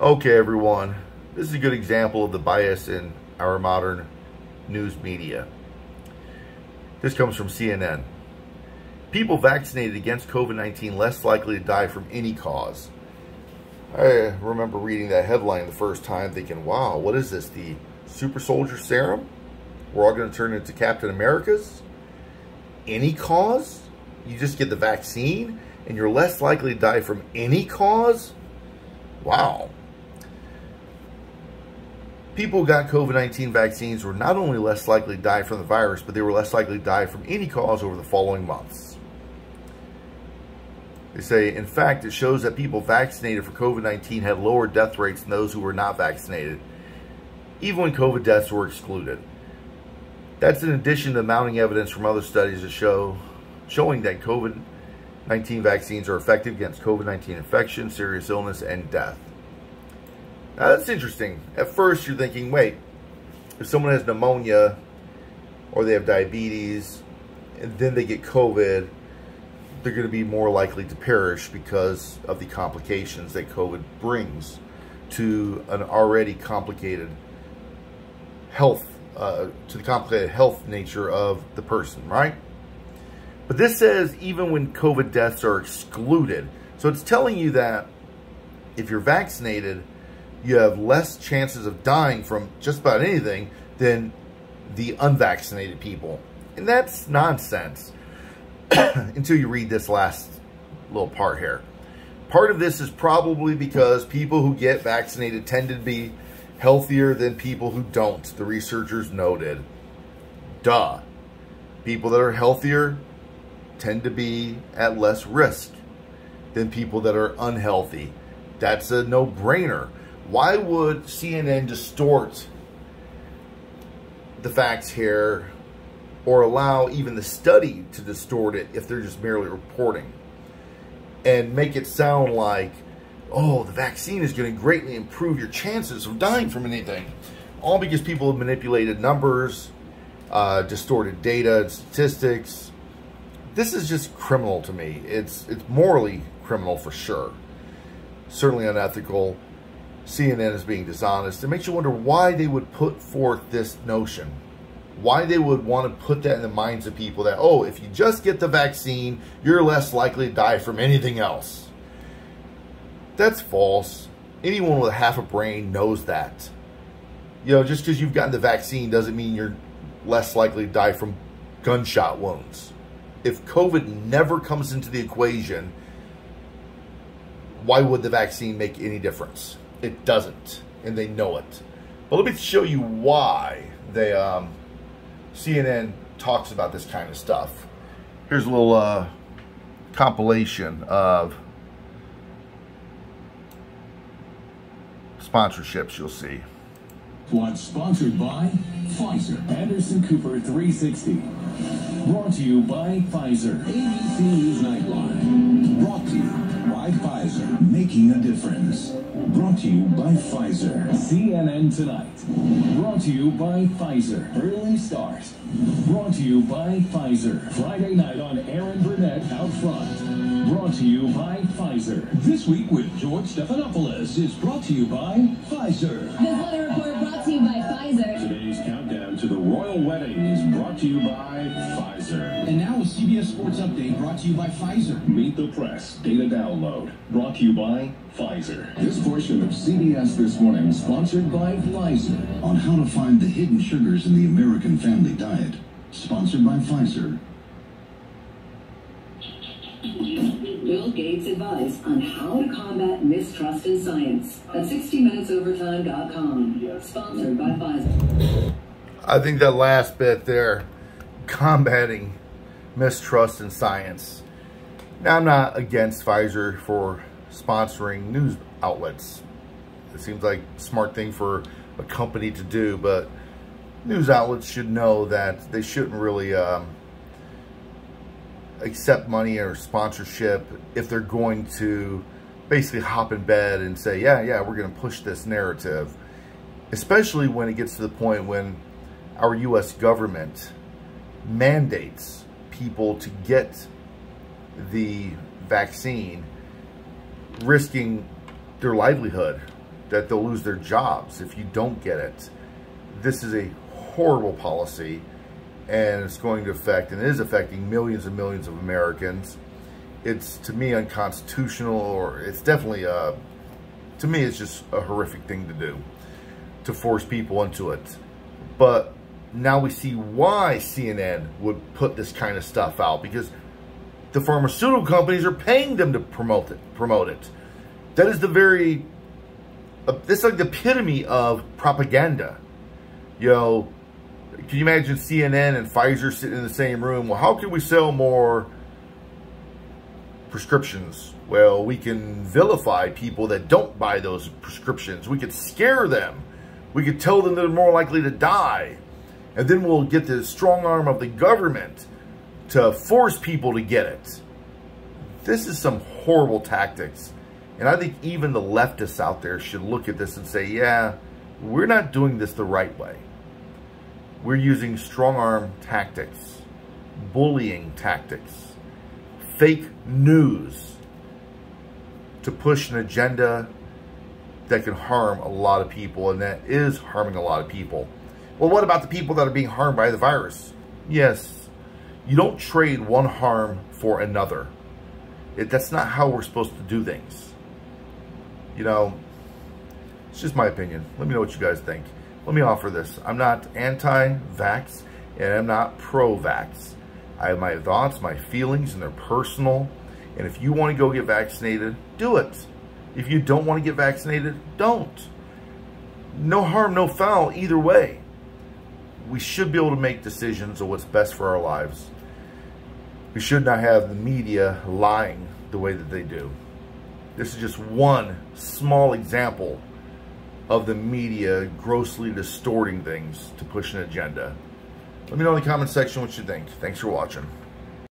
Okay, everyone, this is a good example of the bias in our modern news media. This comes from CNN. People vaccinated against COVID-19 less likely to die from any cause. I remember reading that headline the first time thinking, wow, what is this, the super soldier serum? We're all going to turn into Captain Americas? Any cause? You just get the vaccine and you're less likely to die from any cause? Wow. People who got COVID-19 vaccines were not only less likely to die from the virus, but they were less likely to die from any cause over the following months. They say, in fact, it shows that people vaccinated for COVID-19 had lower death rates than those who were not vaccinated, even when COVID deaths were excluded. That's in addition to mounting evidence from other studies that showing that COVID-19 vaccines are effective against COVID-19 infection, serious illness, and death. Now that's interesting. At first you're thinking, wait, if someone has pneumonia or they have diabetes and then they get COVID, they're going to be more likely to perish because of the complications that COVID brings to an already complicated health, to the complicated health nature of the person, right? But this says even when COVID deaths are excluded. So it's telling you that if you're vaccinated, you have less chances of dying from just about anything than the unvaccinated people. And that's nonsense until you read this last little part here. Part of this is probably because people who get vaccinated tend to be healthier than people who don't, the researchers noted. Duh. People that are healthier tend to be at less risk than people that are unhealthy. That's a no-brainer. Why would CNN distort the facts here or allow even the study to distort it if they're just merely reporting and make it sound like, oh, the vaccine is going to greatly improve your chances of dying from anything? All because people have manipulated numbers, distorted data and statistics. This is just criminal to me. It's morally criminal for sure. Certainly unethical. CNN is being dishonest. It makes you wonder why they would put forth this notion. Why they would want to put that in the minds of people that, oh, if you just get the vaccine, you're less likely to die from anything else. That's false. Anyone with half a brain knows that. You know, just because you've gotten the vaccine doesn't mean you're less likely to die from gunshot wounds. If COVID never comes into the equation, why would the vaccine make any difference? It doesn't, and they know it. But let me show you why they CNN talks about this kind of stuff. Here's a little compilation of sponsorships you'll see. What's sponsored by Pfizer. Anderson Cooper 360. Brought to you by Pfizer. ABC News Nightline. Brought to you by Pfizer. Making a difference. Brought to you by Pfizer. CNN Tonight. Brought to you by Pfizer. Early Start. Brought to you by Pfizer. Friday night on Aaron Burnett Out Front. Brought to you by Pfizer. This Week with George Stephanopoulos is brought to you by Pfizer. This Weather Report brought to you by Pfizer. Today's countdown to the royal wedding is brought to you by Pfizer. And now a CBS Sports Update brought to you by Pfizer. Meet the Press data download brought to you by Pfizer. This portion of CBS This Morning sponsored by Pfizer. On how to find the hidden sugars in the American family diet. Sponsored by Pfizer. Bill Gates' advice on how to combat mistrust in science at 60minutesovertime.com. Sponsored by Pfizer. I think that last bit there, combating mistrust in science. Now, I'm not against Pfizer for sponsoring news outlets. It seems like a smart thing for a company to do, but news outlets should know that they shouldn't really accept money or sponsorship if they're going to basically hop in bed and say, yeah, we're going to push this narrative. Especially when it gets to the point when our U.S. government mandates people to get the vaccine, risking their livelihood that they'll lose their jobs if you don't get it. This is a horrible policy, and it's going to affect, and it is affecting millions and millions of Americans. It's, to me, unconstitutional, or it's definitely, to me, it's just a horrific thing to do, to force people into it. But now we see why CNN would put this kind of stuff out, because the pharmaceutical companies are paying them to promote it. That is the very, this is like the epitome of propaganda. You know, can you imagine CNN and Pfizer sitting in the same room? Well, how can we sell more prescriptions? Well, we can vilify people that don't buy those prescriptions. We could scare them. We could tell them they're more likely to die. And then we'll get the strong arm of the government to force people to get it. This is some horrible tactics. And I think even the leftists out there should look at this and say, yeah, we're not doing this the right way. We're using strong arm tactics, bullying tactics, fake news to push an agenda that can harm a lot of people, and that is harming a lot of people. Well, what about the people that are being harmed by the virus? Yes, you don't trade one harm for another. That's not how we're supposed to do things. You know, it's just my opinion. Let me know what you guys think. Let me offer this. I'm not anti-vax, and I'm not pro-vax. I have my thoughts, my feelings, and they're personal. And if you want to go get vaccinated, do it. If you don't want to get vaccinated, don't. No harm, no foul, either way. We should be able to make decisions of what's best for our lives. We should not have the media lying the way that they do. This is just one small example of the media grossly distorting things to push an agenda. Let me know in the comment section what you think. Thanks for watching.